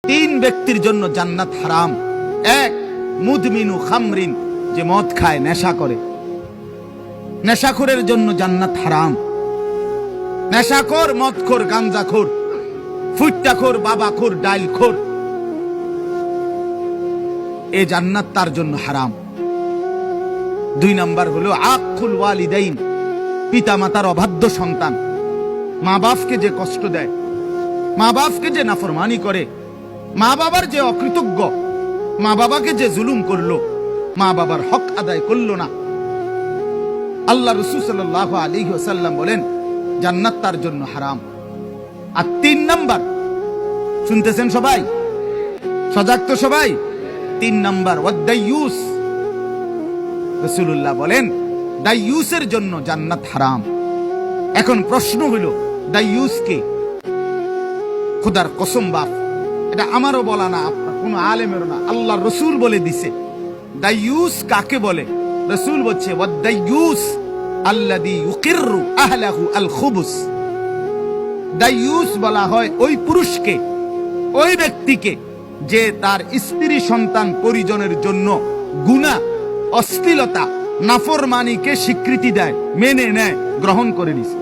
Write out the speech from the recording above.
তিন ব্যক্তির জন্য জান্নাত হারাম। এক, মুদমিনু খামরিন, যে মদ খায়, নেশা করে, নেশাখোরের জন্য জান্নাত হারাম। নেশাখোর, মদখোর, গাঞ্জাখোর, ফুট্টাখোর, বাবাখোর, ডাইলখোর, এ জান্নাত তার জন্য হারাম। দুই নাম্বার হলো আকুল ওয়ালিদাইন, পিতা মাতার অবাধ্য সন্তান, মা বাপকে যে কষ্ট দেয়, মা বাপকে যে নাফরমানি করে, মা বাবার যে অকৃতজ্ঞ, মা বাবাকে যে জুলুম করলো, মা বাবার হক আদায় করলো না। আল্লাহ রাসূল সাল্লাল্লাহু আলাইহি ওয়াসাল্লাম বলেন জান্নাত তার জন্য হারাম। আর তিন নাম্বার, শুনতেছেন সবাই? সজাগ তো সবাই? তিন নাম্বার ওয়াদাইয়ুস, রাসূলুল্লাহ বলেন দাইয়ুসের জন্য জান্নাত হারাম। এখন প্রশ্ন হলো দাইয়ুস কে? খোদার কসম বাপ, এটা আমারও বলা না, আপনার কোন আলেমেরও না, আল্লাহ রসুল বলে দিছে। দাইয়ুস কাকে বলে? রসুল বলছে ওয়াদাইয়ুস আল্লাযী ইউকিররু আহলাহু আল খুবুস। দাইয়ুস বলা হয় ওই পুরুষকে, ওই ব্যক্তিকে যে তার স্ত্রী সন্তান পরিজনের জন্য গুনাহ, অশ্লীলতা, নাফরমানিকে স্বীকৃতি দেয়, মেনে নেয়, গ্রহণ করে নিছে।